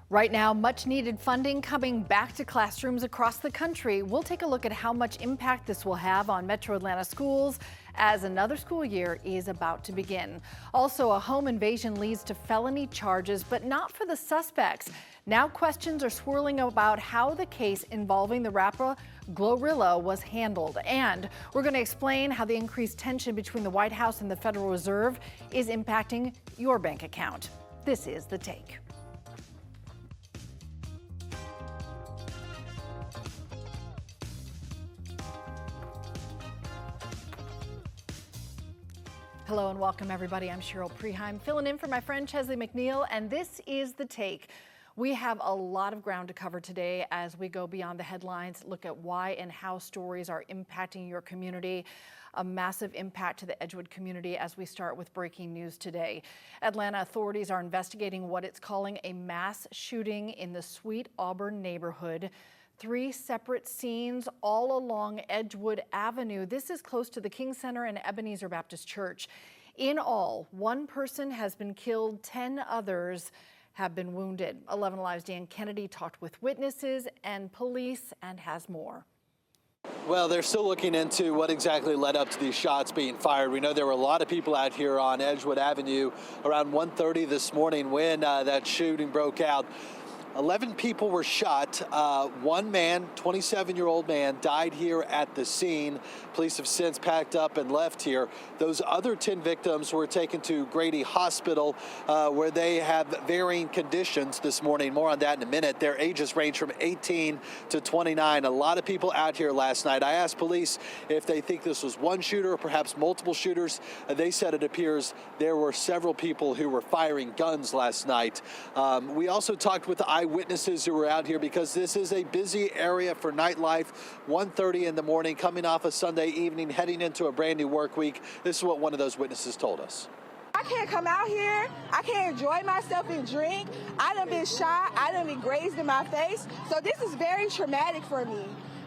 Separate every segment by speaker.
Speaker 1: Right now, much needed funding coming back to classrooms across the country. We'll take a look at how much impact this will have on Metro Atlanta schools as another school year is about to begin. Also, a home invasion leads to felony charges, but not for the suspects. Now questions are swirling about how the case involving the rapper GloRilla was handled. And we're going to explain how the increased tension between the White House and the Federal Reserve is impacting your bank account. This is The Take. Hello and welcome, everybody. I'm Cheryl Preheim, filling in for my friend Chesley McNeil, and this is The Take. We have a lot of ground to cover today as we go beyond the headlines, look at why and how stories are impacting your community. A massive impact to the Edgewood community as we start with breaking news today. Atlanta authorities are investigating what it's calling a mass shooting in the Sweet Auburn neighborhood. 3 separate scenes all along Edgewood Avenue. This is close to the King Center and Ebenezer Baptist Church. In all, 1 person has been killed, 10 others have been wounded. 11Alive's Dan Kennedy talked with witnesses and police and has more.
Speaker 2: Well, they're still looking into what exactly led up to these shots being fired. We know there were a lot of people out here on Edgewood Avenue around 1:30 this morning when that shooting broke out. 11 people were shot. 1 man, 27-year-old man, died here at the scene. Police have since packed up and left here. Those other 10 victims were taken to Grady Hospital, where they have varying conditions this morning. More on that in a minute. Their ages range from 18 to 29. A lot of people out here last night. I asked police if they think this was one shooter or perhaps multiple shooters. They said it appears there were several people who were firing guns last night. We also talked with the eyewitnesses who were out here because this is a busy area for nightlife. 1:30 in the morning, coming off a Sunday evening, heading into a brand new work week. This is what one of those witnesses told us.
Speaker 3: I can't come out here. I can't enjoy myself and drink. I done been shot. I done been grazed in my face. So this is very traumatic for me.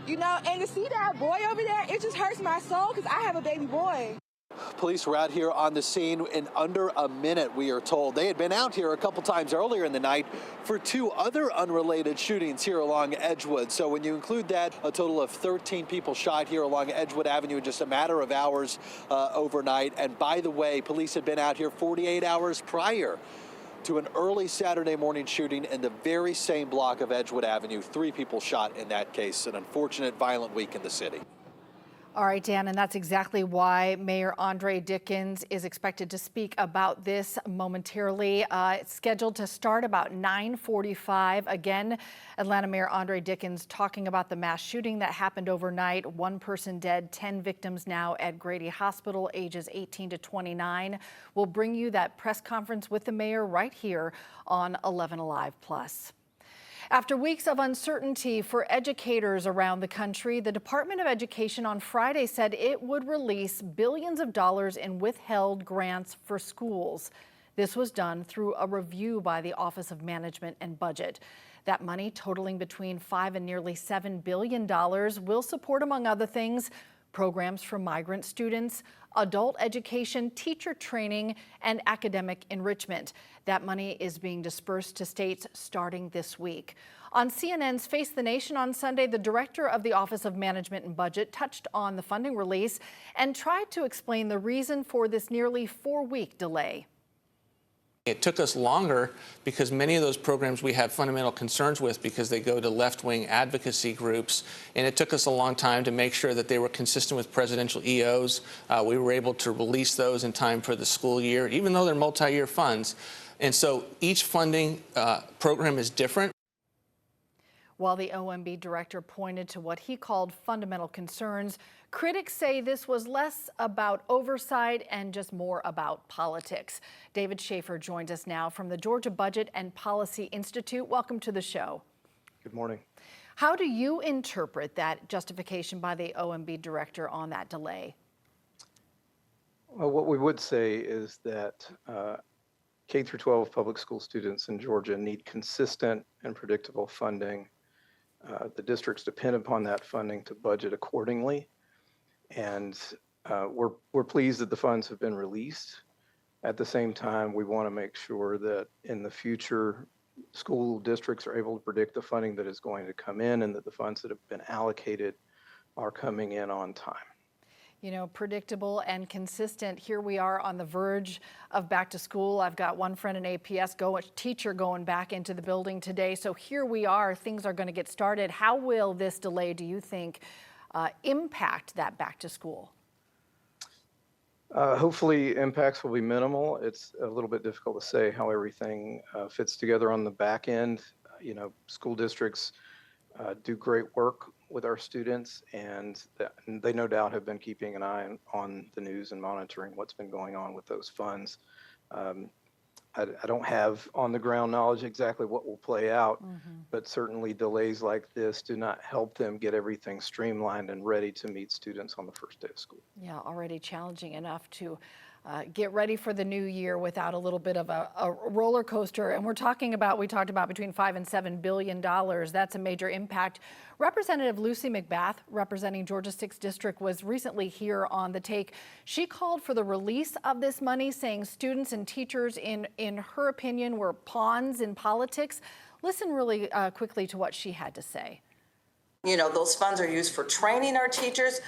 Speaker 3: You know, and to see that boy over there, it just hurts my soul because I have a baby boy.
Speaker 2: Police were out here on the scene in under a minute, we are told. They had been out here a couple times earlier in the night for 2 other unrelated shootings here along Edgewood. So when you include that, a total of 13 people shot here along Edgewood Avenue in just a matter of hours overnight. And by the way, police had been out here 48 hours prior to an early Saturday morning shooting in the very same block of Edgewood Avenue. 3 people shot in that case. An unfortunate, violent week in the city.
Speaker 1: All right, Dan, and that's exactly why Mayor Andre Dickens is expected to speak about this momentarily. It's scheduled to start about 9:45. Again, Atlanta Mayor Andre Dickens talking about the mass shooting that happened overnight. 1 person dead, 10 victims now at Grady Hospital, ages 18 to 29. We'll bring you that press conference with the mayor right here on 11Alive Plus. After weeks of uncertainty for educators around the country, the Department of Education on Friday said it would release billions of dollars in withheld grants for schools. This was done through a review by the Office of Management and Budget. That money, totaling between $5 and nearly $7 billion, will support, among other things, programs for migrant students, adult education, teacher training, and academic enrichment. That money is being dispersed to states starting this week. On CNN's Face the Nation on Sunday, the director of the Office of Management and Budget touched on the funding release and tried to explain the reason for this nearly 4-week delay.
Speaker 4: It took us longer because many of those programs we have fundamental concerns with because they go to left-wing advocacy groups, and it took us a long time to make sure that they were consistent with presidential EOs. We were able to release those in time for the school year, even though they're multi-year funds. And so each funding program is different.
Speaker 1: While the OMB director pointed to what he called fundamental concerns, critics say this was less about oversight and just more about politics. David Schaefer joins us now from the Georgia Budget and Policy Institute. Welcome to the show.
Speaker 5: Good morning.
Speaker 1: How do you interpret that justification by the OMB director on that delay?
Speaker 5: Well, what we would say is that K through 12 public school students in Georgia need consistent and predictable funding. The districts depend upon that funding to budget accordingly, and we're pleased that the funds have been released. At the same time, we want to make sure that in the future, school districts are able to predict the funding that is going to come in and that the funds that have been allocated are coming in on time.
Speaker 1: You know, predictable and consistent. Here we are on the verge of back to school. I've got one friend in APS teacher going back into the building today. So here we are, things are going to get started. How will this delay, do you think, impact that back to school?
Speaker 5: Hopefully impacts will be minimal. It's a little bit difficult to say how everything fits together on the back end. You know, school districts do great work with our students, and they no doubt have been keeping an eye on the news and monitoring what's been going on with those funds. I don't have on the ground knowledge exactly what will play out, but certainly delays like this do not help them get everything streamlined and ready to meet students on the first day of school. Yeah,
Speaker 1: already challenging enough to get ready for the new year without a little bit of a roller coaster. And we talked about between $5 and $7 billion. That's a major impact. Representative Lucy McBath, representing Georgia's 6th District, was recently here on The Take. She called for the release of this money, saying students and teachers, in her opinion, were pawns in politics. Listen really quickly to what she had to say.
Speaker 6: You know, those funds are used for training our teachers,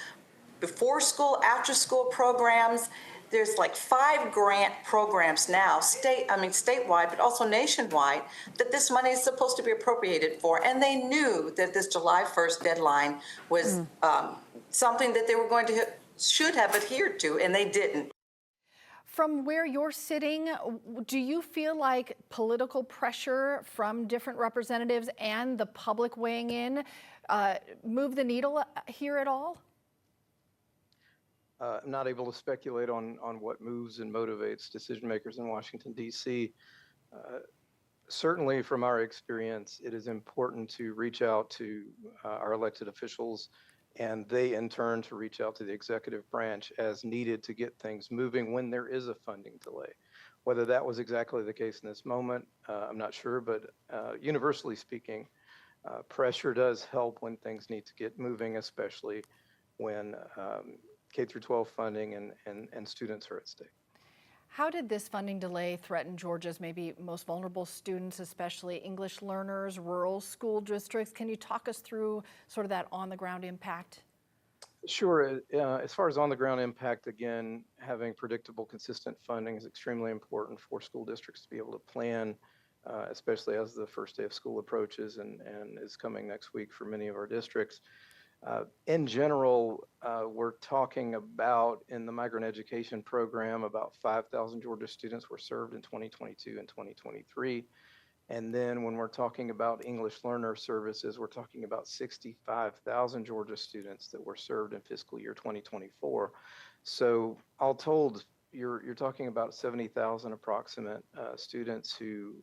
Speaker 6: before school, after school programs. There's like 5 grant programs now, statewide, but also nationwide, that this money is supposed to be appropriated for. And they knew that this July 1st deadline was something that they were should have adhered to, and they didn't.
Speaker 1: From where you're sitting, do you feel like political pressure from different representatives and the public weighing in move the needle here at all?
Speaker 5: I'm not able to speculate on what moves and motivates decision makers in Washington, D.C. Certainly from our experience, it is important to reach out to our elected officials, and they in turn to reach out to the executive branch as needed to get things moving when there is a funding delay. Whether that was exactly the case in this moment, I'm not sure, but universally speaking, pressure does help when things need to get moving, especially when K-12 funding and students are at stake.
Speaker 1: How did this funding delay threaten Georgia's maybe most vulnerable students, especially English learners, rural school districts? Can you talk us through sort of that on-the-ground impact?
Speaker 5: Sure. As far as on-the-ground impact, again, having predictable, consistent funding is extremely important for school districts to be able to plan, especially as the first day of school approaches and is coming next week for many of our districts. In general, we're talking about, in the migrant education program, about 5,000 Georgia students were served in 2022 and 2023. And then when we're talking about English learner services, we're talking about 65,000 Georgia students that were served in fiscal year 2024. So all told, you're talking about 70,000 approximate students who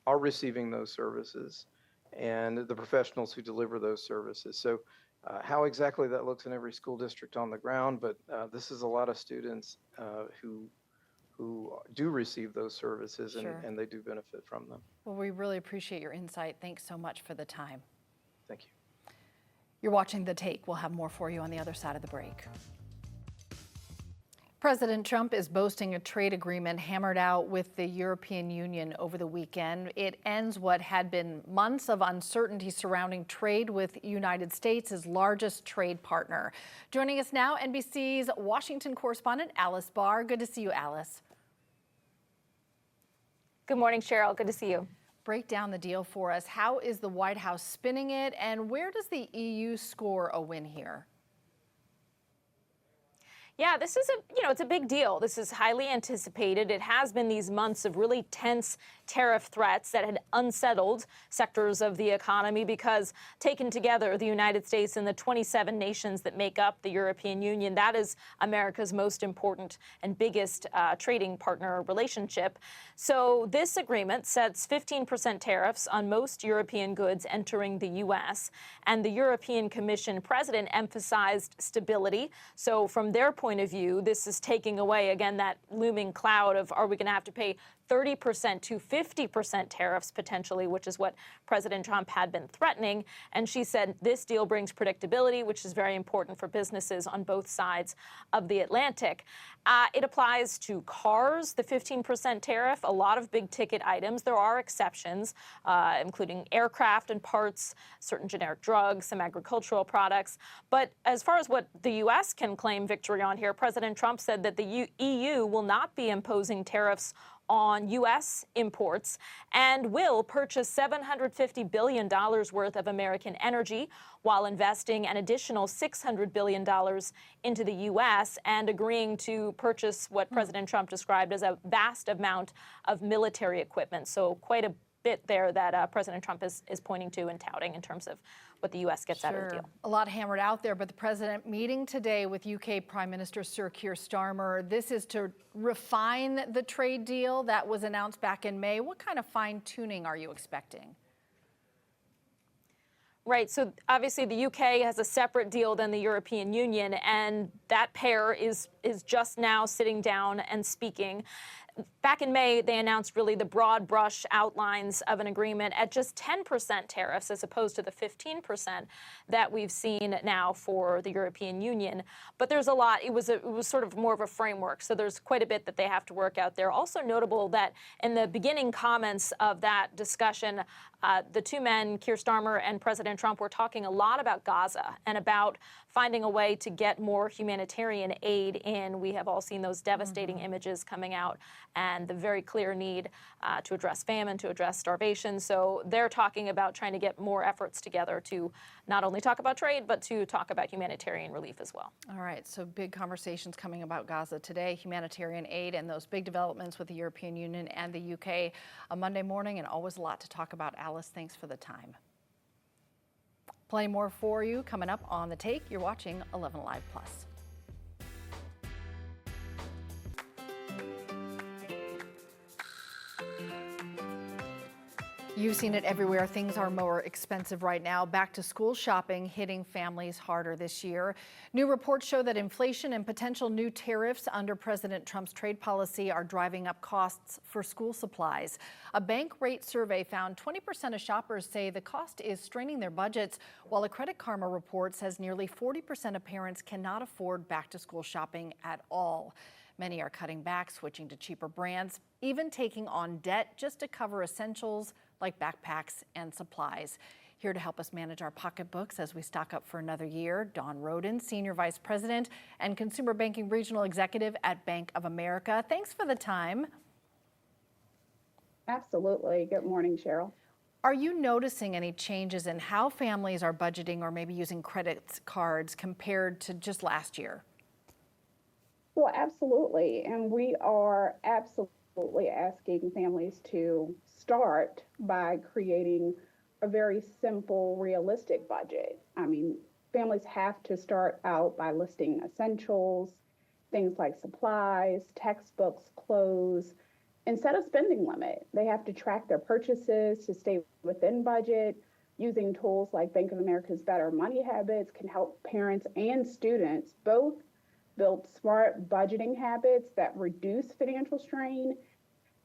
Speaker 5: are receiving those services, and the professionals who deliver those services. So how exactly that looks in every school district on the ground, but this is a lot of students who do receive those services, and they do benefit from them.
Speaker 1: Well, we really appreciate your insight. Thanks so much for the time.
Speaker 5: Thank you.
Speaker 1: You're watching The Take. We'll have more for you on the other side of the break. President Trump is boasting a trade agreement hammered out with the European Union over the weekend. It ends what had been months of uncertainty surrounding trade with the United States, his largest trade partner. Joining us now, NBC's Washington correspondent Alice Barr. Good to see you, Alice.
Speaker 7: Good morning, Cheryl. Good to see you.
Speaker 1: Break down the deal for us. How is the White House spinning it, and where does the EU score a win here?
Speaker 7: Yeah, this is it's a big deal. This is highly anticipated. It has been these months of really tense tariff threats that had unsettled sectors of the economy because taken together, the United States and the 27 nations that make up the European Union, that is America's most important and biggest trading partner relationship. So this agreement sets 15% tariffs on most European goods entering the U.S. And the European Commission president emphasized stability. So from their point of view, this is taking away, again, that looming cloud of, are we going to have to pay 30% to 50% tariffs potentially, which is what President Trump had been threatening. And she said this deal brings predictability, which is very important for businesses on both sides of the Atlantic. It applies to cars, the 15% tariff, a lot of big ticket items. There are exceptions, including aircraft and parts, certain generic drugs, some agricultural products. But as far as what the U.S. can claim victory on here, President Trump said that the EU will not be imposing tariffs on U.S. imports and will purchase $750 billion worth of American energy while investing an additional $600 billion into the U.S. and agreeing to purchase what President Trump described as a vast amount of military equipment. So quite a bit there that President Trump is pointing to and touting in terms of what the U.S. gets out of the deal.
Speaker 1: A lot hammered out there, but the president meeting today with UK Prime Minister Sir Keir Starmer. This is to refine the trade deal that was announced back in May. What kind of fine-tuning are you expecting?
Speaker 7: Right. So obviously the UK has a separate deal than the European Union, and that pair is just now sitting down and speaking. Back in May, they announced really the broad brush outlines of an agreement at just 10% tariffs as opposed to the 15% that we've seen now for the European Union. But there's a lot. It was sort of more of a framework. So there's quite a bit that they have to work out there. Also notable that in the beginning comments of that discussion, the two men, Keir Starmer and President Trump, were talking a lot about Gaza and about finding a way to get more humanitarian aid in. We have all seen those devastating images coming out and the very clear need to address famine, to address starvation. So they're talking about trying to get more efforts together to not only talk about trade, but to talk about humanitarian relief as well.
Speaker 1: All right, so big conversations coming about Gaza today, humanitarian aid, and those big developments with the European Union and the UK on Monday morning, and always a lot to talk about. Alice, thanks for the time. Plenty more for you coming up on The Take. You're watching 11Alive Plus. You've seen it everywhere. Things are more expensive right now. Back to school shopping hitting families harder this year. New reports show that inflation and potential new tariffs under President Trump's trade policy are driving up costs for school supplies. A bank rate survey found 20% of shoppers say the cost is straining their budgets, while a Credit Karma report says nearly 40% of parents cannot afford back to school shopping at all. Many are cutting back, switching to cheaper brands, even taking on debt just to cover essentials like backpacks and supplies. Here to help us manage our pocketbooks as we stock up for another year, Dawn Roden, Senior Vice President and Consumer Banking Regional Executive at Bank of America. Thanks for the time.
Speaker 8: Absolutely. Good morning, Cheryl.
Speaker 1: Are you noticing any changes in how families are budgeting or maybe using credit cards compared to just last year?
Speaker 8: Well, absolutely. And we are absolutely asking families to start by creating a very simple, realistic budget. I mean, families have to start out by listing essentials, things like supplies, textbooks, clothes, and set a spending limit. They have to track their purchases to stay within budget. Using tools like Bank of America's Better Money Habits can help parents and students both build smart budgeting habits that reduce financial strain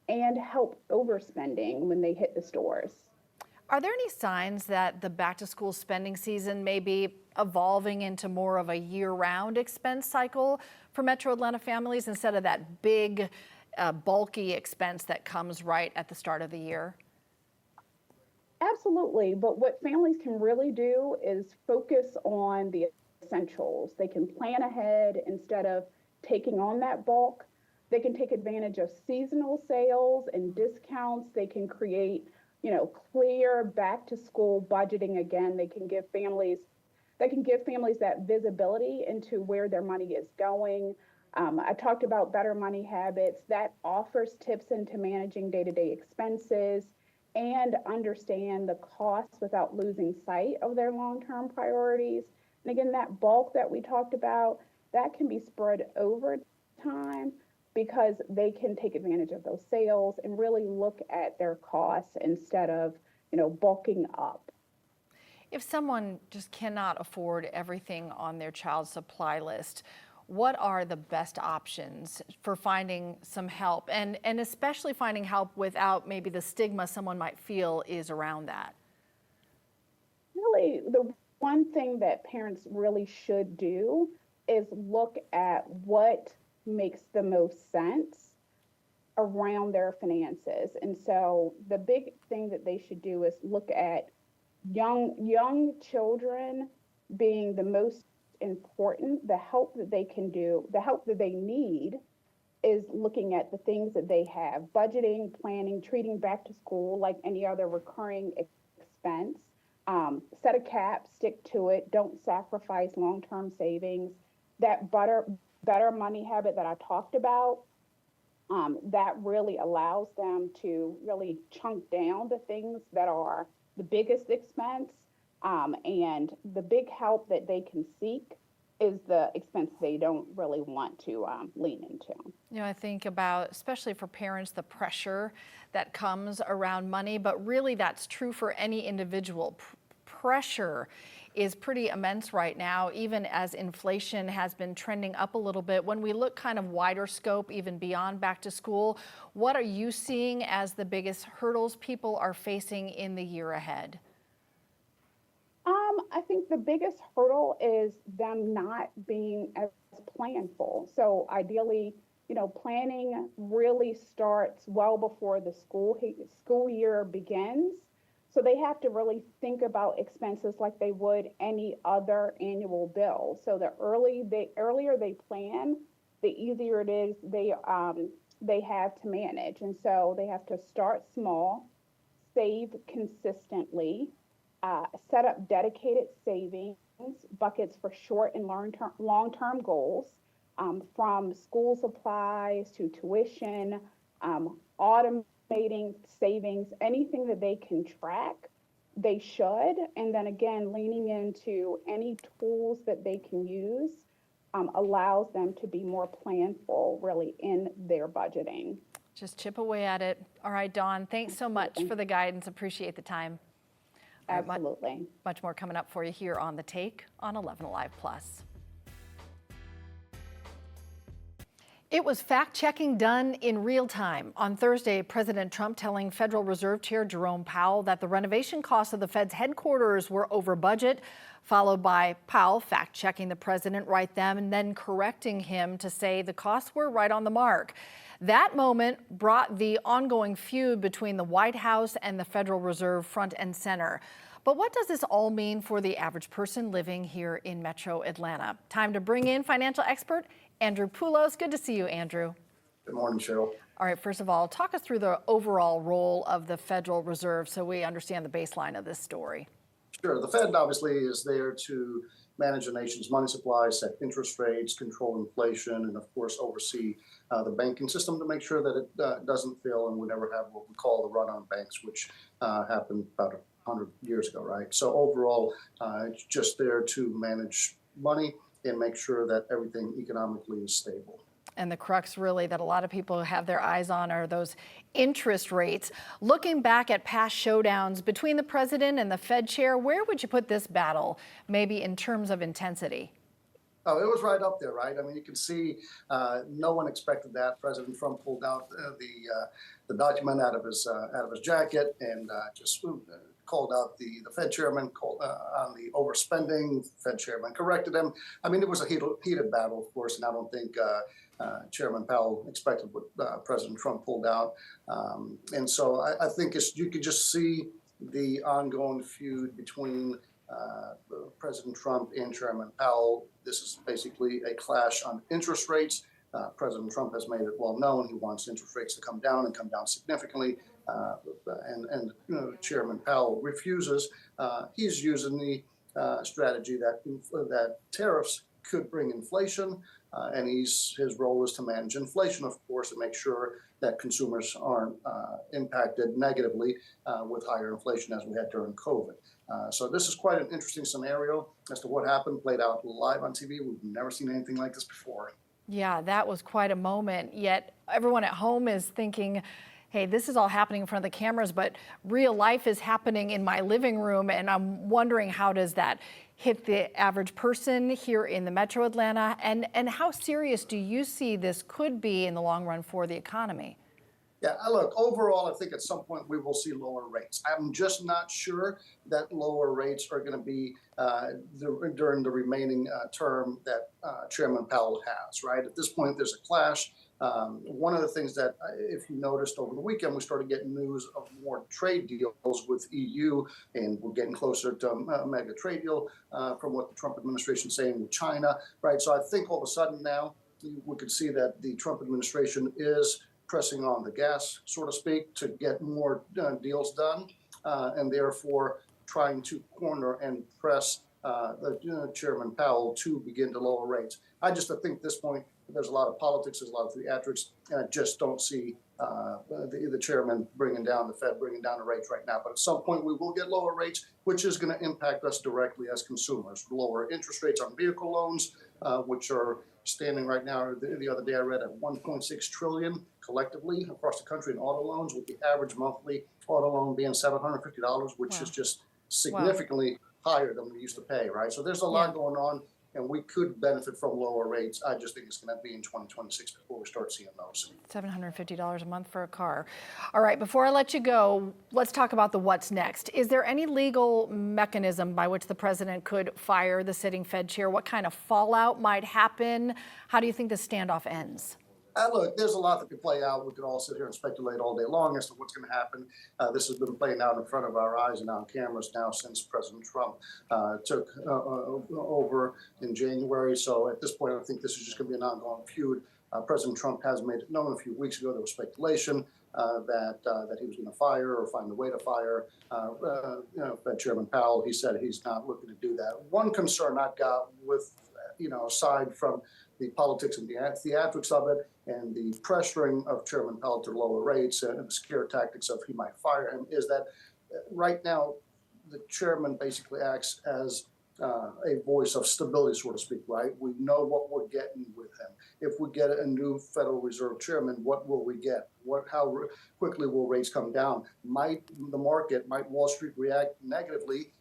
Speaker 8: and help overspending when they hit the stores.
Speaker 1: Are there any signs that the back-to-school spending season may be evolving into more of a year-round expense cycle for Metro Atlanta families instead of that big, bulky expense that comes right at the start of the year?
Speaker 8: Absolutely, but what families can really do is focus on the essentials. They can plan ahead instead of taking on that bulk. They can take advantage of seasonal sales and discounts. They can create, clear back to school budgeting again. They can give families that visibility into where their money is going. I talked about Better Money Habits. That offers tips into managing day-to-day expenses and understand the costs without losing sight of their long-term priorities. And again, that bulk that we talked about, that can be spread over time because they can take advantage of those sales and really look at their costs instead of, bulking up.
Speaker 1: If someone just cannot afford everything on their child's supply list, what are the best options for finding some help, and especially finding help without maybe the stigma someone might feel is around that?
Speaker 8: Really, the one thing that parents really should do is look at what makes the most sense around their finances. And so the big thing that they should do is look at young children being the most important. The help that they can do, the help that they need is looking at the things that they have, budgeting, planning, treating back to school like any other recurring expense. Set a cap, stick to it, don't sacrifice long-term savings. That better money habit that I talked about, that really allows them to really chunk down the things that are the biggest expense, and the big help that they can seek is the expense they don't really want to lean into.
Speaker 1: You know, I think about, especially for parents, the pressure that comes around money, but really that's true for any individual. Pressure is pretty immense right now, even as inflation has been trending up a little bit. When we look kind of wider scope, even beyond back to school, what are you seeing as the biggest hurdles people are facing in the year ahead?
Speaker 8: I think the biggest hurdle is them not being as planful. So ideally, planning really starts well before the school year begins. So they have to really think about expenses like they would any other annual bill. So the earlier they plan, the easier it is they have to manage. And so they have to start small, save consistently, set up dedicated savings buckets for short and long-term goals, from school supplies to tuition, automating savings, anything that they can track, they should. And then again, leaning into any tools that they can use allows them to be more planful really in their budgeting.
Speaker 1: Just chip away at it. All right, Dawn, thanks so much for the guidance. Appreciate the time.
Speaker 8: Absolutely.
Speaker 1: Much more coming up for you here on The Take on 11Alive Plus. It was fact-checking done in real time. On Thursday, President Trump telling Federal Reserve Chair Jerome Powell that the renovation costs of the Fed's headquarters were over budget, followed by Powell fact-checking the president right then and then correcting him to say the costs were right on the mark. That moment brought the ongoing feud between the White House and the Federal Reserve front and center. But what does this all mean for the average person living here in Metro Atlanta? Time to bring in financial expert Andrew Poulos. Good to see you, Andrew.
Speaker 9: Good morning, Cheryl.
Speaker 1: All right, first of all, talk us through the overall role of the Federal Reserve so we understand the baseline of this story.
Speaker 9: Sure. The Fed obviously is there to manage the nation's money supply, set interest rates, control inflation, and of course oversee the banking system to make sure that it doesn't fail and we never have what we call the run on banks, which happened about 100 years ago, right? So overall, it's just there to manage money and make sure that everything economically is stable.
Speaker 1: And the crux really that a lot of people have their eyes on are those interest rates. Looking back at past showdowns between the president and the Fed chair, where would you put this battle, maybe in terms of intensity?
Speaker 9: Oh, it was right up there, right? I mean, you can see no one expected that. President Trump pulled out the document out of his jacket and just called out the Fed chairman on the overspending. Fed chairman corrected him. I mean, it was a heated battle, of course, and I don't think Chairman Powell expected what President Trump pulled out. And so I think you could just see the ongoing feud between President Trump and Chairman Powell. This is basically a clash on interest rates. President Trump has made it well known he wants interest rates to come down and come down significantly. And Chairman Powell refuses. He's using the strategy that tariffs could bring inflation, and his role is to manage inflation, of course, and make sure that consumers aren't impacted negatively with higher inflation as we had during COVID. So this is quite an interesting scenario as to what happened, played out live on TV. We've never seen anything like this before.
Speaker 1: Yeah, that was quite a moment. Yet everyone at home is thinking, Hey, this is all happening in front of the cameras, but real life is happening in my living room, and I'm wondering, how does that hit the average person here in the Metro Atlanta, and how serious do you see this could be in the long run for the economy?
Speaker 9: Yeah, look, overall, I think at some point we will see lower rates. I'm just not sure that lower rates are going to be during the remaining term that Chairman Powell has, right? At this point, there's a clash. One of the things that, if you noticed over the weekend, we started getting news of more trade deals with EU, and we're getting closer to a mega trade deal from what the Trump administration is saying with China, right? So I think all of a sudden now we could see that the Trump administration is pressing on the gas, so to speak, to get more deals done, and therefore trying to corner and press Chairman Powell to begin to lower rates. I think at this point there's a lot of politics, there's a lot of theatrics, and I just don't see the chairman bringing down the Fed, bringing down the rates right now. But at some point we will get lower rates, which is going to impact us directly as consumers. Lower interest rates on vehicle loans, which are standing right now, the other day I read, at 1.6 trillion collectively across the country in auto loans, with the average monthly auto loan being $750, which is just significantly higher than we used to pay, right? So there's a lot going on, and we could benefit from lower rates. I just think it's going to be in 2026 before we start seeing those.
Speaker 1: $750 a month for a car. All right, before I let you go, let's talk about the what's next. Is there any legal mechanism by which the president could fire the sitting Fed chair? What kind of fallout might happen? How do you think the standoff ends?
Speaker 9: Look, there's a lot that could play out. We could all sit here and speculate all day long as to what's going to happen. This has been playing out in front of our eyes and on cameras now since President Trump took over in January. So at this point, I think this is just going to be an ongoing feud. President Trump has made it known a few weeks ago there was speculation that he was going to fire or find a way to fire Fed Chairman Powell. He said he's not looking to do that. One concern I've got with, aside from the politics and the theatrics of it and the pressuring of Chairman Powell to lower rates and the scare tactics of he might fire him, is that right now the chairman basically acts as a voice of stability, so to speak, right? We know what we're getting with him. If we get a new Federal Reserve chairman, what will we get? How quickly will rates come down? Might Wall Street react negatively,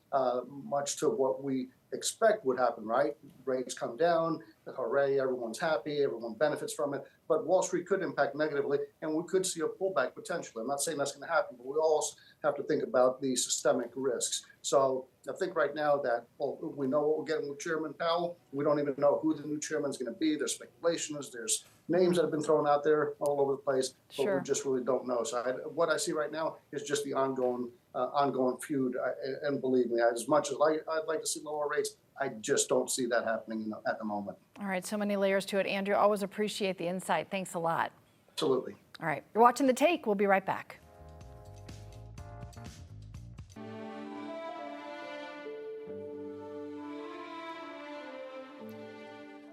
Speaker 9: much to what we expect would happen, right? Rates come down, hooray, everyone's happy, everyone benefits from it. But Wall Street could impact negatively, and we could see a pullback potentially. I'm not saying that's going to happen, but we also have to think about the systemic risks. So I think right now that we know what we're getting with Chairman Powell. We don't even know who the new chairman is going to be. There's speculations. There's names that have been thrown out there all over the place, but we just really don't know. So what I see right now is just the ongoing feud. And believe me, as much as I'd like to see lower rates, I just don't see that happening at the moment.
Speaker 1: All right, so many layers to it. Andrew, always appreciate the insight. Thanks a lot.
Speaker 9: Absolutely.
Speaker 1: All right, you're watching The Take. We'll be right back.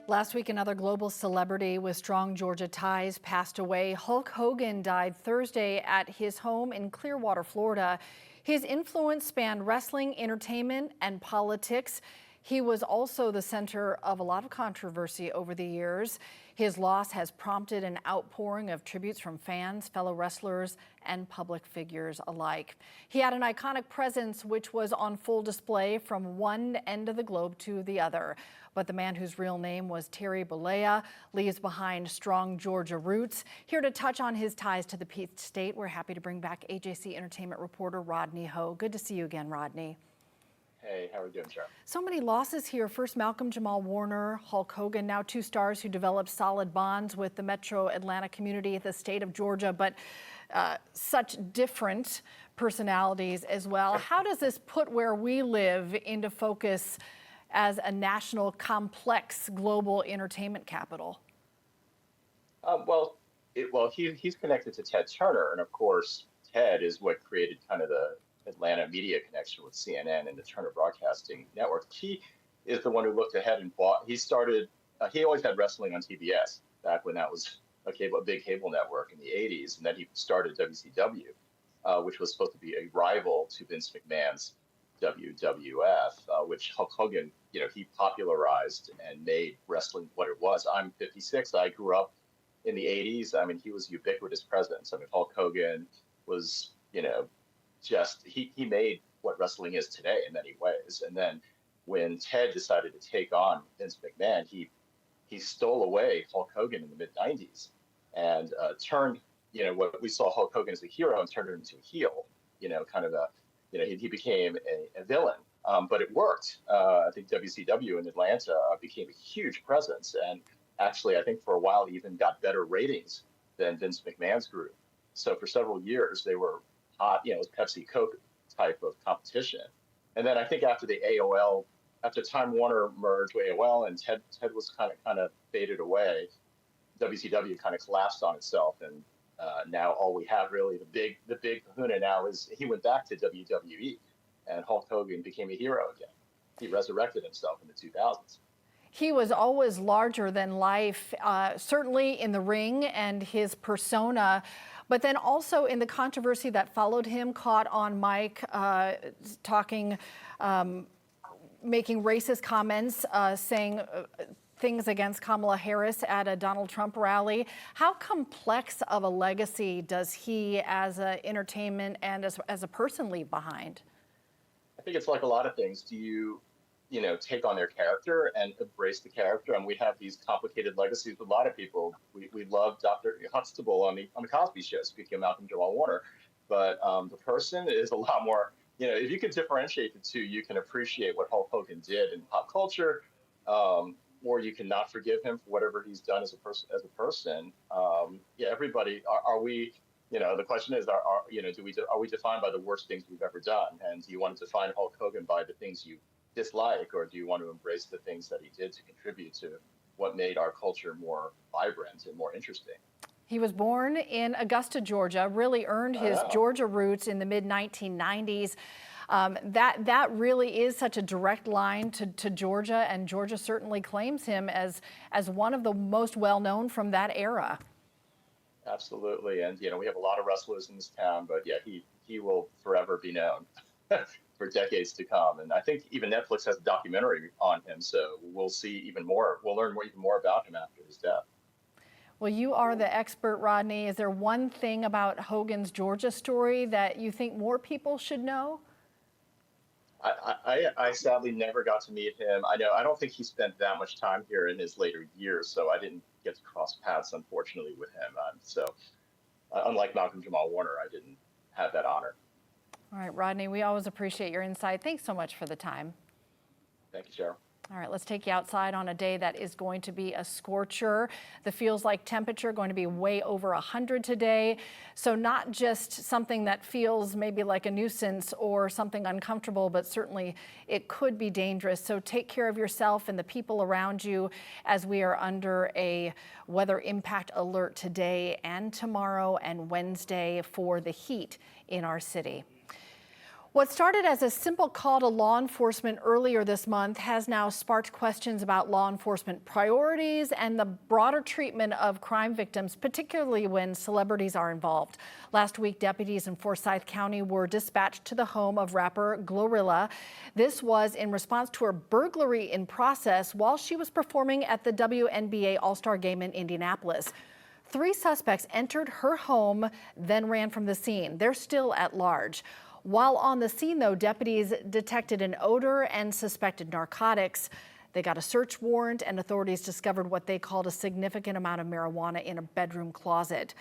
Speaker 1: Last week, another global celebrity with strong Georgia ties passed away. Hulk Hogan died Thursday at his home in Clearwater, Florida. His influence spanned wrestling, entertainment, and politics. He was also the center of a lot of controversy over the years. His loss has prompted an outpouring of tributes from fans, fellow wrestlers, and public figures alike. He had an iconic presence which was on full display from one end of the globe to the other. But the man whose real name was Terry Bollea leaves behind strong Georgia roots. Here to touch on his ties to the Peach State, we're happy to bring back AJC entertainment reporter Rodney Ho. Good to see you again, Rodney.
Speaker 10: Hey, how are we doing, Sharon?
Speaker 1: So many losses here. First, Malcolm Jamal Warner, Hulk Hogan, now two stars who developed solid bonds with the Metro Atlanta community, the state of Georgia, but such different personalities as well. How does this put where we live into focus as a complex global entertainment capital?
Speaker 10: He's connected to Ted Turner, and of course, Ted is what created kind of the Atlanta media connection with CNN and the Turner Broadcasting Network. He is the one who looked ahead and bought. He always had wrestling on TBS back when that was a big cable network in the 80s, and then he started WCW, which was supposed to be a rival to Vince McMahon's WWF, which Hulk Hogan, he popularized and made wrestling what it was. I'm 56. I grew up in the 80s, I mean, he was ubiquitous presence. I mean, Hulk Hogan was, just he made what wrestling is today in many ways. And then when Ted decided to take on Vince McMahon, he stole away Hulk Hogan in the mid 90s and turned, what we saw Hulk Hogan as a hero and turned him into a heel, kind of he became a villain. But it worked. I think WCW in Atlanta became a huge presence. And actually, I think for a while, even got better ratings than Vince McMahon's group. So for several years, they were hot, it was Pepsi Coke type of competition. And then I think after the AOL, after Time Warner merged with AOL and Ted was kind of faded away, WCW kind of collapsed on itself. And now all we have really, the big kahuna now is he went back to WWE and Hulk Hogan became a hero again. He resurrected himself in the 2000s.
Speaker 1: He was always larger than life, certainly in the ring and his persona, but then also in the controversy that followed him, caught on mic, talking, making racist comments, saying things against Kamala Harris at a Donald Trump rally. How complex of a legacy does he as an entertainment and as a person leave behind?
Speaker 10: I think it's like a lot of things. Do you take on their character and embrace the character? And we have these complicated legacies with a lot of people. We love Dr. Huxtable on the Cosby Show, speaking of Malcolm Jamal Warner. But the person is a lot more, if you can differentiate the two, you can appreciate what Hulk Hogan did in pop culture, or you can not forgive him for whatever he's done as a person. Everybody, are we, the question is, are we defined by the worst things we've ever done? And do you want to define Hulk Hogan by the things you dislike, or do you want to embrace the things that he did to contribute to what made our culture more vibrant and more interesting?
Speaker 1: He was born in Augusta, Georgia, really earned his Georgia roots in the mid-1990s. That really is such a direct line to Georgia, and Georgia certainly claims him as one of the most well-known from that era.
Speaker 10: Absolutely, and we have a lot of wrestlers in this town, but yeah, he will forever be known for decades to come. And I think even Netflix has a documentary on him, so we'll see even more. We'll learn even more about him after his death.
Speaker 1: Well, you are the expert, Rodney. Is there one thing about Hogan's Georgia story that you think more people should know?
Speaker 10: I sadly never got to meet him. I don't think he spent that much time here in his later years, so I didn't get to cross paths, unfortunately, with him. So unlike Malcolm Jamal Warner, I didn't have that honor.
Speaker 1: All right, Rodney, we always appreciate your insight. Thanks so much for the time.
Speaker 10: Thank you, Cheryl.
Speaker 1: All right, let's take you outside on a day that is going to be a scorcher. The feels like temperature going to be way over 100 today. So not just something that feels maybe like a nuisance or something uncomfortable, but certainly it could be dangerous. So take care of yourself and the people around you as we are under a weather impact alert today and tomorrow and Wednesday for the heat in our city. What started as a simple call to law enforcement earlier this month has now sparked questions about law enforcement priorities and the broader treatment of crime victims, particularly when celebrities are involved. Last week, deputies in Forsyth County were dispatched to the home of rapper GloRilla. This was in response to a burglary in process while she was performing at the WNBA All-Star Game in Indianapolis. 3 suspects entered her home, then ran from the scene. They're still at large. While on the scene, though, deputies detected an odor and suspected narcotics. They got a search warrant, and authorities discovered what they called a significant amount of marijuana in a bedroom closet.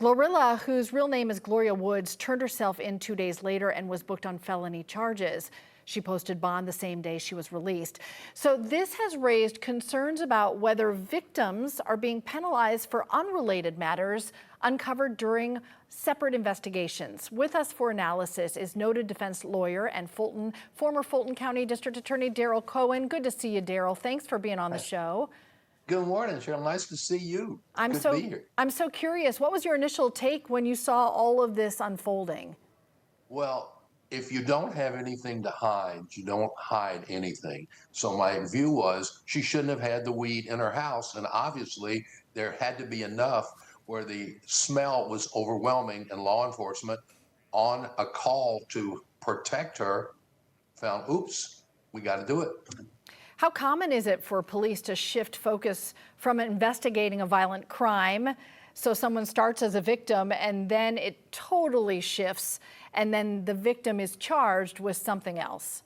Speaker 1: GloRilla, whose real name is Gloria Woods, turned herself in 2 days later and was booked on felony charges. She posted bond the same day she was released. So this has raised concerns about whether victims are being penalized for unrelated matters uncovered during separate investigations. With us for analysis is noted defense lawyer and former Fulton County District Attorney Daryl Cohen. Good to see you, Daryl. Thanks for being on the show.
Speaker 11: Good morning, Cheryl. Nice to see you.
Speaker 1: I'm
Speaker 11: Good to be here.
Speaker 1: I'm so curious. What was your initial take when you saw all of this unfolding?
Speaker 11: Well, if you don't have anything to hide, you don't hide anything. So my view was she shouldn't have had the weed in her house, and obviously there had to be enough where the smell was overwhelming, and law enforcement, on a call to protect her, found, oops, we got to do it.
Speaker 1: How common is it for police to shift focus from investigating a violent crime? So someone starts as a victim and then it totally shifts and then the victim is charged with something else.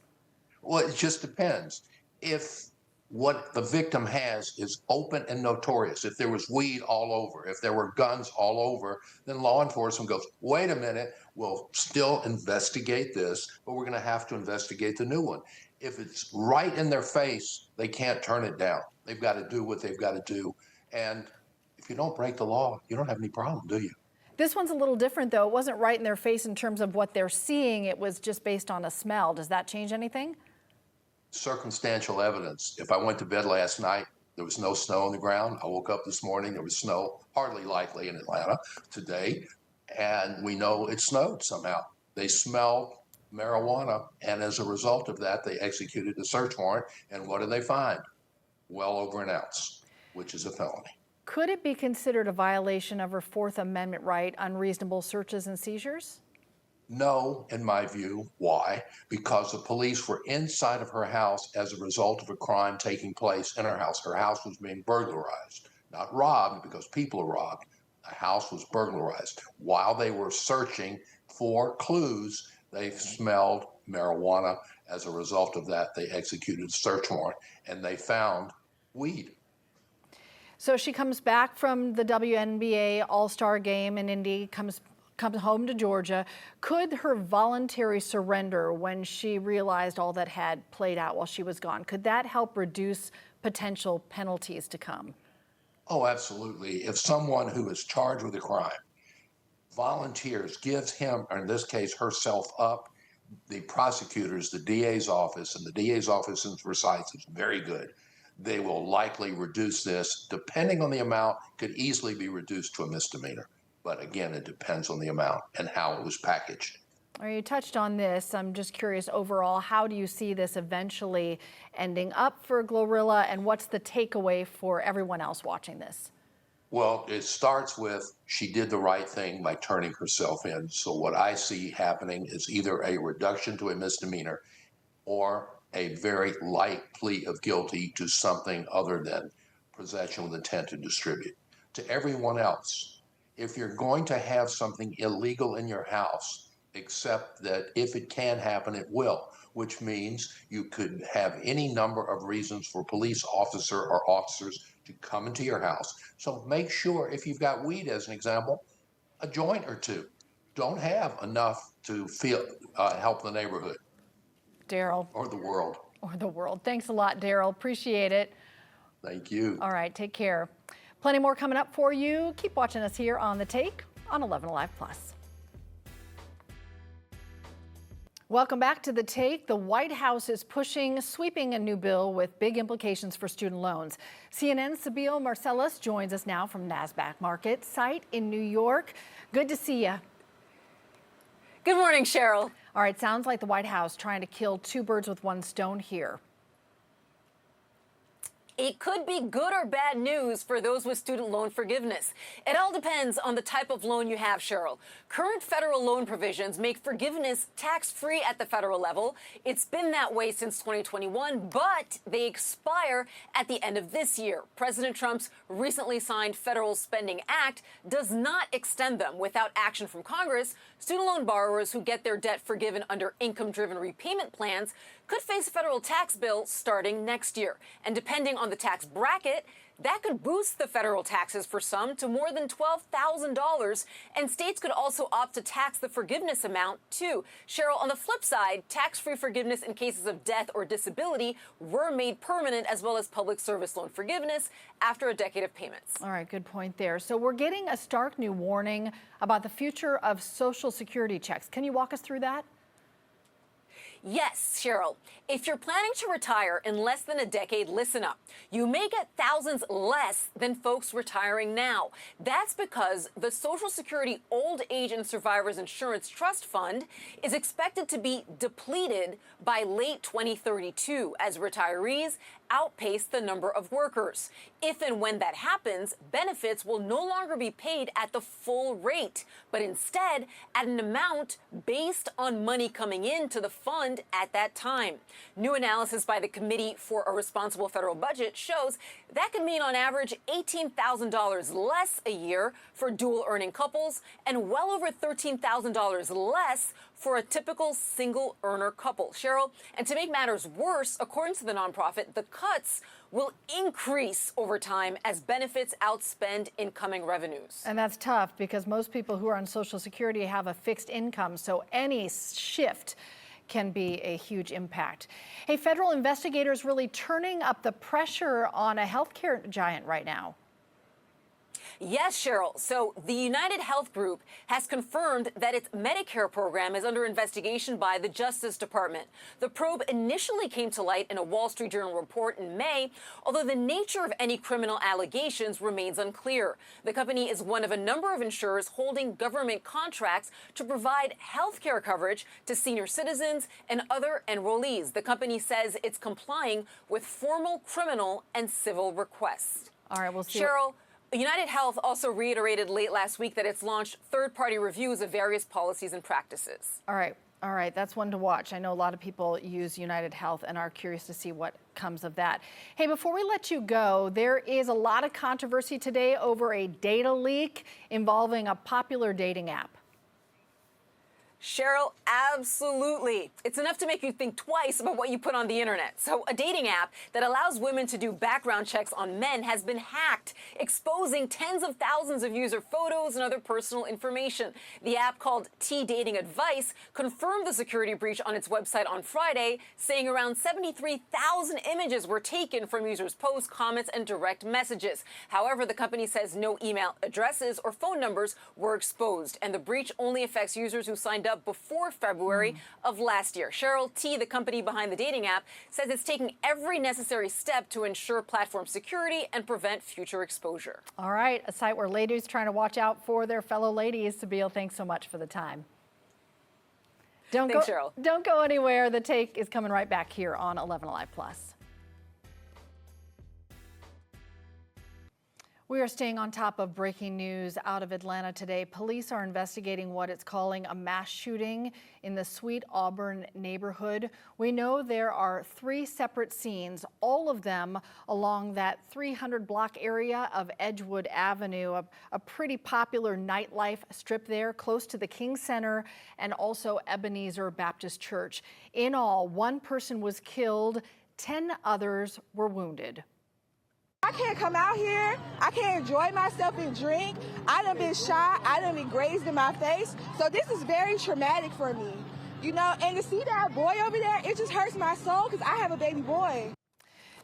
Speaker 11: Well, it just depends. If what the victim has is open and notorious, if there was weed all over, if there were guns all over, then law enforcement goes, wait a minute, we'll still investigate this, but we're going to have to investigate the new one. If it's right in their face, they can't turn it down. They've got to do what they've got to do. And if you don't break the law, you don't have any problem, do you?
Speaker 1: This one's a little different, though. It wasn't right in their face in terms of what they're seeing. It was just based on a smell. Does that change anything?
Speaker 11: Circumstantial evidence. If I went to bed last night, there was no snow on the ground. I woke up this morning, there was snow, hardly likely in Atlanta today, and we know it snowed somehow. They smelled marijuana, and as a result of that, they executed a search warrant, and what did they find? Well over an ounce, which is a felony.
Speaker 1: Could it be considered a violation of her Fourth Amendment right, unreasonable searches and seizures?
Speaker 11: No, in my view. Why? Because the police were inside of her house as a result of a crime taking place in her house. Her house was being burglarized, not robbed because people are robbed. The house was burglarized. While they were searching for clues, they smelled marijuana. As a result of that, they executed a search warrant and they found weed.
Speaker 1: So she comes back from the WNBA All-Star game in Indy, comes home to Georgia. Could her voluntary surrender when she realized all that had played out while she was gone, could that help reduce potential penalties to come?
Speaker 11: Oh, absolutely. If someone who is charged with a crime volunteers, gives him, or in this case, herself up, the prosecutors, the DA's office, and the DA's office in Versailles is very good. They will likely reduce this, depending on the amount, could easily be reduced to a misdemeanor. But again, it depends on the amount and how it was packaged.
Speaker 1: You touched on this. I'm just curious overall, how do you see this eventually ending up for GloRilla, and what's the takeaway for everyone else watching this?
Speaker 11: Well, it starts with she did the right thing by turning herself in. So what I see happening is either a reduction to a misdemeanor or a very light plea of guilty to something other than possession with intent to distribute. To everyone else, if you're going to have something illegal in your house, accept that if it can happen, it will, which means you could have any number of reasons for police officer or officers to come into your house. So make sure, if you've got weed, as an example, a joint or two. Don't have enough to help the neighborhood.
Speaker 1: Daryl.
Speaker 11: Or the world.
Speaker 1: Or the world. Thanks a lot, Daryl. Appreciate it.
Speaker 11: Thank you.
Speaker 1: All right, take care. Plenty more coming up for you. Keep watching us here on The Take on 11Alive Plus. Welcome back to The Take. The White House is sweeping a new bill with big implications for student loans. CNN's Sabio Marcellus joins us now from NASDAQ Market site in New York. Good to see you.
Speaker 12: Good morning, Cheryl.
Speaker 1: All right, sounds like the White House trying to kill two birds with one stone here.
Speaker 12: It could be good or bad news for those with student loan forgiveness. It all depends on the type of loan you have, Cheryl. Current federal loan provisions make forgiveness tax-free at the federal level. It's been that way since 2021, but they expire at the end of this year. President Trump's recently signed Federal Spending Act does not extend them without action from Congress. Student loan borrowers who get their debt forgiven under income-driven repayment plans could face a federal tax bill starting next year. And depending on the tax bracket, that could boost the federal taxes for some to more than $12,000. And states could also opt to tax the forgiveness amount, too. Cheryl, on the flip side, tax-free forgiveness in cases of death or disability were made permanent, as well as public service loan forgiveness after a decade of payments.
Speaker 1: All right, good point there. So we're getting a stark new warning about the future of Social Security checks. Can you walk us through that?
Speaker 12: Yes, Cheryl. If you're planning to retire in less than a decade, listen up. You may get thousands less than folks retiring now. That's because the Social Security Old Age and Survivors Insurance Trust Fund is expected to be depleted by late 2032 as retirees outpace the number of workers. If and when that happens, benefits will no longer be paid at the full rate, but instead at an amount based on money coming into the fund at that time. New analysis by the Committee for a Responsible Federal Budget shows that could mean on average $18,000 less a year for dual earning couples and well over $13,000 less for a typical single earner couple. Cheryl, and to make matters worse, according to the nonprofit, the cuts will increase over time as benefits outspend incoming revenues.
Speaker 1: And that's tough because most people who are on Social Security have a fixed income, so any shift can be a huge impact. Hey, federal investigators really turning up the pressure on a healthcare giant right now.
Speaker 12: Yes, Cheryl. So the United Health Group has confirmed that its Medicare program is under investigation by the Justice Department. The probe initially came to light in a Wall Street Journal report in May, although the nature of any criminal allegations remains unclear. The company is one of a number of insurers holding government contracts to provide health care coverage to senior citizens and other enrollees. The company says it's complying with formal criminal and civil requests.
Speaker 1: All right, we'll see.
Speaker 12: Cheryl, United Health also reiterated late last week that it's launched third-party reviews of various policies and practices.
Speaker 1: All right, that's one to watch. I know a lot of people use United Health and are curious to see what comes of that. Hey, before we let you go, there is a lot of controversy today over a data leak involving a popular dating app.
Speaker 12: Cheryl, absolutely. It's enough to make you think twice about what you put on the internet. So a dating app that allows women to do background checks on men has been hacked, exposing tens of thousands of user photos and other personal information. The app, called T Dating Advice, confirmed the security breach on its website on Friday, saying around 73,000 images were taken from users' posts, comments, and direct messages. However, the company says no email addresses or phone numbers were exposed, and the breach only affects users who signed up before February of last year. Cheryl, T, the company behind the dating app, says it's taking every necessary step to ensure platform security and prevent future exposure.
Speaker 1: All right, a site where ladies trying to watch out for their fellow ladies. Sabeel, thanks so much for the time.
Speaker 12: Thanks, Cheryl.
Speaker 1: Don't go anywhere. The Take is coming right back here on 11Alive Plus. We are staying on top of breaking news out of Atlanta today. Police are investigating what it's calling a mass shooting in the Sweet Auburn neighborhood. We know there are 3 separate scenes, all of them along that 300 block area of Edgewood Avenue, a pretty popular nightlife strip there close to the King Center and also Ebenezer Baptist Church. In all, 1 person was killed, 10 others were wounded.
Speaker 3: I can't come out here. I can't enjoy myself and drink. I done been shot. I done been grazed in my face. So this is very traumatic for me, you know, and to see that boy over there, it just hurts my soul because I have a baby boy.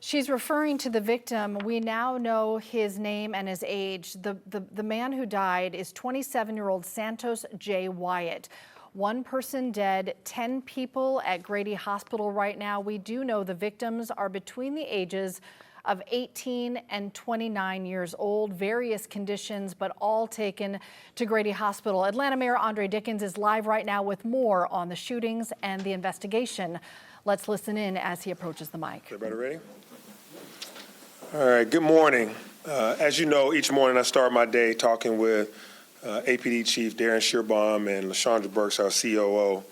Speaker 1: She's referring to the victim. We now know his name and his age. The man who died is 27-year-old Santos J. Wyatt. 1 person dead, 10 people at Grady Hospital right now. We do know the victims are between the ages of 18 and 29 years old, various conditions, but all taken to Grady Hospital. Atlanta Mayor Andre Dickens is live right now with more on the shootings and the investigation. Let's listen in as he approaches the mic.
Speaker 13: Everybody ready? All right, good morning. As you know, each morning I start my day talking with APD Chief Darren Shearbaum and LaShondra Burks, our COO.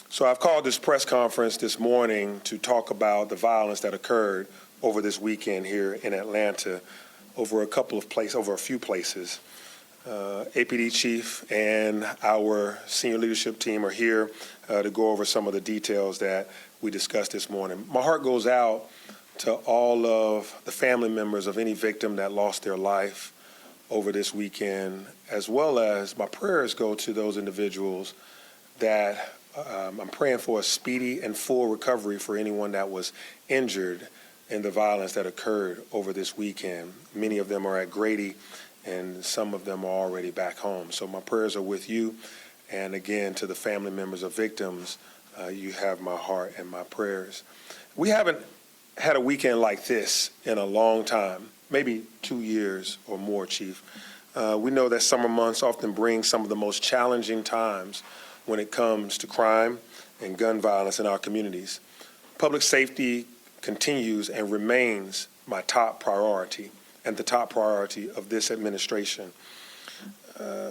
Speaker 13: So I've called this press conference this morning to talk about the violence that occurred over this weekend here in Atlanta, over a few places. APD Chief and our senior leadership team are here to go over some of the details that we discussed this morning. My heart goes out to all of the family members of any victim that lost their life over this weekend, as well as my prayers go to those individuals that I'm praying for a speedy and full recovery for anyone that was injured in the violence that occurred over this weekend. Many of them are at Grady, and some of them are already back home. So my prayers are with you. And again, to the family members of victims, you have my heart and my prayers. We haven't had a weekend like this in a long time, maybe 2 years or more, Chief. We know that summer months often bring some of the most challenging times when it comes to crime and gun violence in our communities. Public safety continues and remains my top priority and the top priority of this administration.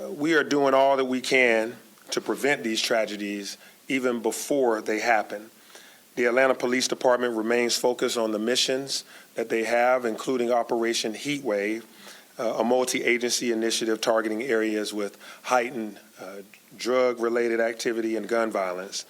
Speaker 13: We are doing all that we can to prevent these tragedies even before they happen. The Atlanta Police Department remains focused on the missions that they have, including Operation Heatwave, a multi-agency initiative targeting areas with heightened drug-related activity and gun violence.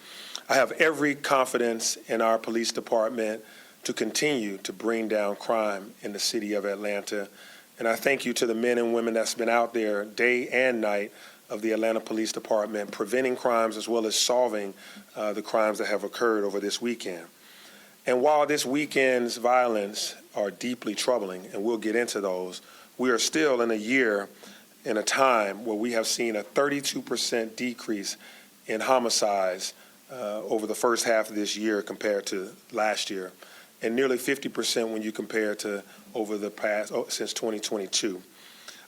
Speaker 13: I have every confidence in our police department to continue to bring down crime in the city of Atlanta. And I thank you to the men and women that's been out there day and night of the Atlanta Police Department, preventing crimes as well as solving the crimes that have occurred over this weekend. And while this weekend's violence are deeply troubling, and we'll get into those, we are still in a year, in a time where we have seen a 32% decrease in homicides over the first half of this year compared to last year, and nearly 50% when you compare to over the past, since 2022.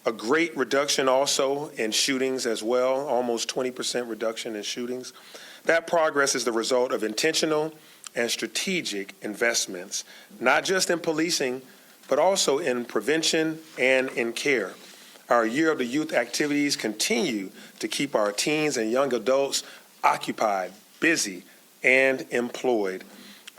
Speaker 13: A great reduction also in shootings as well, almost 20% reduction in shootings. That progress is the result of intentional and strategic investments, not just in policing, but also in prevention and in care. Our Year of the Youth activities continue to keep our teens and young adults occupied, busy, and employed.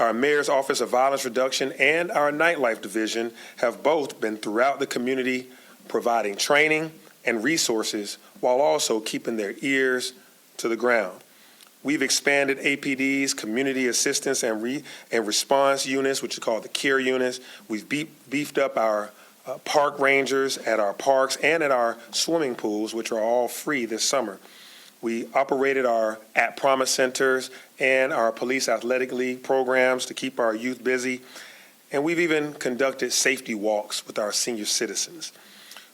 Speaker 13: Our Mayor's Office of Violence Reduction and our Nightlife Division have both been throughout the community providing training and resources while also keeping their ears to the ground. We've expanded APD's community assistance and response units, which is called the CARE units. We've beefed up our park rangers at our parks and at our swimming pools, which are all free this summer. We operated our At Promise centers and our police athletic league programs to keep our youth busy. And we've even conducted safety walks with our senior citizens.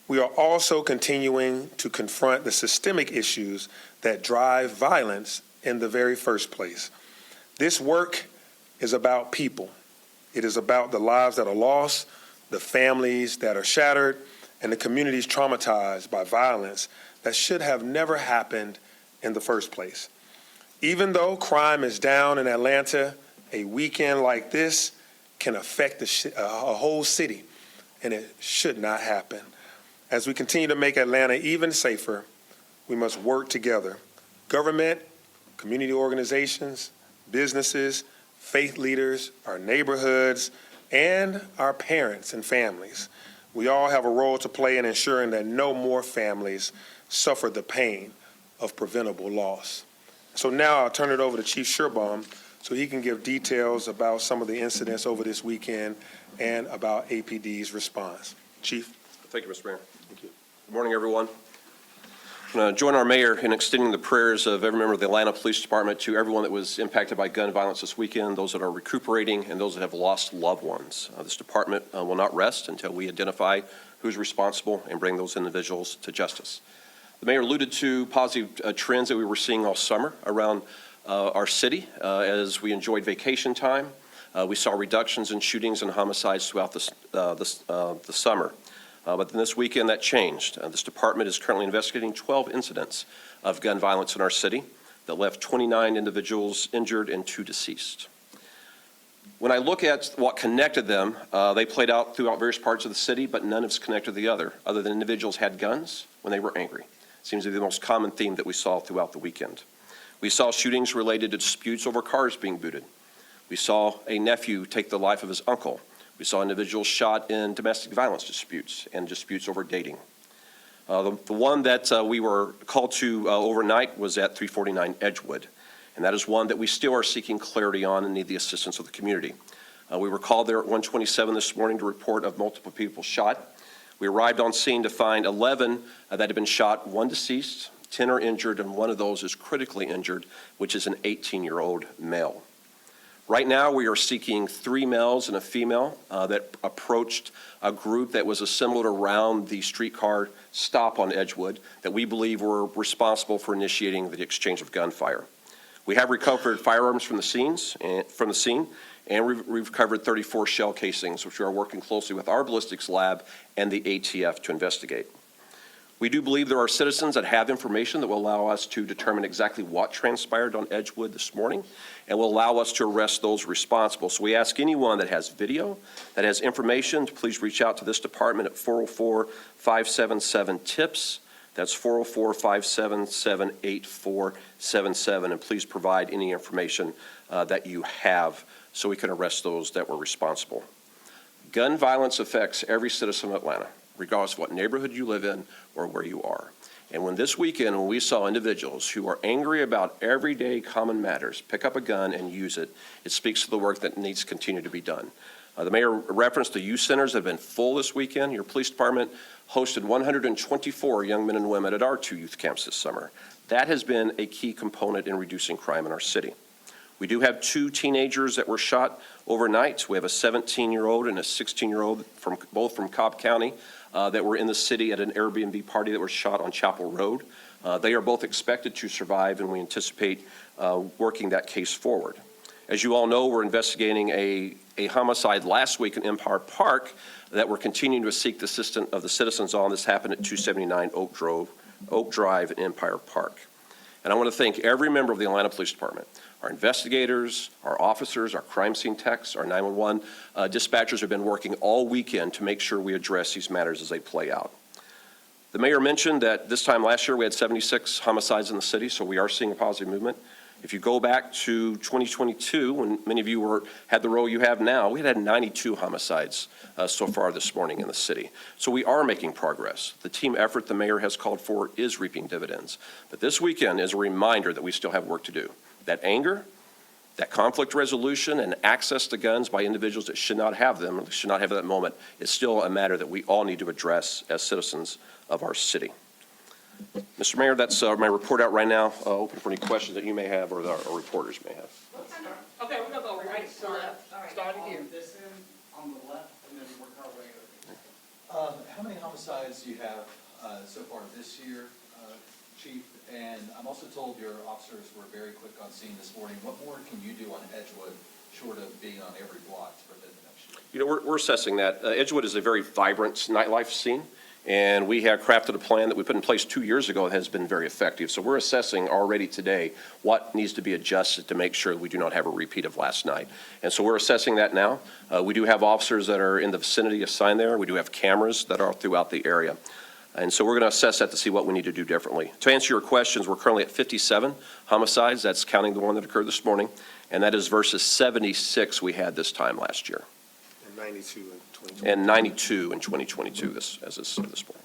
Speaker 13: We are also continuing to confront the systemic issues that drive violence in the very first place. This work is about people. It is about the lives that are lost, the families that are shattered, and the communities traumatized by violence that should have never happened in the first place. Even though crime is down in Atlanta, a weekend like this can affect a whole city, and it should not happen. As we continue to make Atlanta even safer, we must work together. Government, community organizations, businesses, faith leaders, our neighborhoods, and our parents and families. We all have a role to play in ensuring that no more families suffer the pain of preventable loss. So now I'll turn it over to Chief Sherbaum so he can give details about some of the incidents over this weekend and about APD's response. Chief.
Speaker 14: Thank you, Mr. Mayor. Thank you. Good morning, everyone. I'm going to join our mayor in extending the prayers of every member of the Atlanta Police Department to everyone that was impacted by gun violence this weekend, those that are recuperating, and those that have lost loved ones. This department will not rest until we identify who's responsible and bring those individuals to justice. The mayor alluded to positive trends that we were seeing all summer around our city as we enjoyed vacation time. We saw reductions in shootings and homicides throughout the summer. But then this weekend that changed. This department is currently investigating 12 incidents of gun violence in our city that left 29 individuals injured and 2 deceased. When I look at what connected them, they played out throughout various parts of the city, but none is connected to the other than individuals had guns when they were angry. Seems to be the most common theme that we saw throughout the weekend. We saw shootings related to disputes over cars being booted. We saw a nephew take the life of his uncle. We saw individuals shot in domestic violence disputes and disputes over dating. The one that we were called to overnight was at 349 Edgewood, and that is one that we still are seeking clarity on and need the assistance of the community. We were called there at 1:27 this morning to report of multiple people shot. We arrived on scene to find 11 that had been shot, 1 deceased, 10 are injured, and 1 of those is critically injured, which is an 18-year-old male. Right now, we are seeking 3 males and a female that approached a group that was assembled around the streetcar stop on Edgewood that we believe were responsible for initiating the exchange of gunfire. We have recovered firearms from the scene, and we've recovered 34 shell casings, which we are working closely with our ballistics lab and the ATF to investigate. We do believe there are citizens that have information that will allow us to determine exactly what transpired on Edgewood this morning and will allow us to arrest those responsible. So we ask anyone that has video, that has information, to please reach out to this department at 404-577-TIPS. That's 404-577-8477. And please provide any information that you have so we can arrest those that were responsible. Gun violence affects every citizen of Atlanta, regardless of what neighborhood you live in or where you are. And when this weekend, when we saw individuals who are angry about everyday common matters pick up a gun and use it, it speaks to the work that needs to continue to be done. The mayor referenced the youth centers that have been full this weekend. Your police department hosted 124 young men and women at our 2 youth camps this summer. That has been a key component in reducing crime in our city. We do have 2 teenagers that were shot overnight. We have a 17-year-old and a 16-year-old both from Cobb County that were in the city at an Airbnb party that were shot on Chapel Road. They are both expected to survive, and we anticipate working that case forward. As you all know, we're investigating a homicide last week in Empire Park that we're continuing to seek the assistance of the citizens on. This happened at 279 Oak Drive in Empire Park. And I want to thank every member of the Atlanta Police Department, our investigators, our officers, our crime scene techs, our 911 dispatchers have been working all weekend to make sure we address these matters as they play out. The mayor mentioned that this time last year we had 76 homicides in the city, so we are seeing a positive movement. If you go back to 2022, when many of you had the role you have now, we had 92 homicides so far this morning in the city. So we are making progress. The team effort the mayor has called for is reaping dividends. But this weekend is a reminder that we still have work to do. That anger, that conflict resolution, and access to guns by individuals that should not have them, or should not have at that moment, is still a matter that we all need to address as citizens of our city. Mr. Mayor, that's my report out right now. Open for any questions that you may have or our reporters may have.
Speaker 15: Okay, we're going to go right to left. Starting here.
Speaker 2: This end on the left, and then work our way over here. How many homicides do you have so far this year, Chief? And I'm also told your officers were very quick on scene this morning. What more can you do on Edgewood, short of being on every block to prevent the next shooting?
Speaker 14: You know, we're assessing that. Edgewood is a very vibrant nightlife scene. And we have crafted a plan that we put in place 2 years ago that has been very effective. So we're assessing already today what needs to be adjusted to make sure we do not have a repeat of last night. And so we're assessing that now. We do have officers that are in the vicinity assigned there. We do have cameras that are throughout the area. And so we're going to assess that to see what we need to do differently. To answer your questions, we're currently at 57 homicides. That's counting the one that occurred this morning. And that is versus 76 we had this time last year.
Speaker 13: And 92 in 2022.
Speaker 14: And 92 in 2022 this point.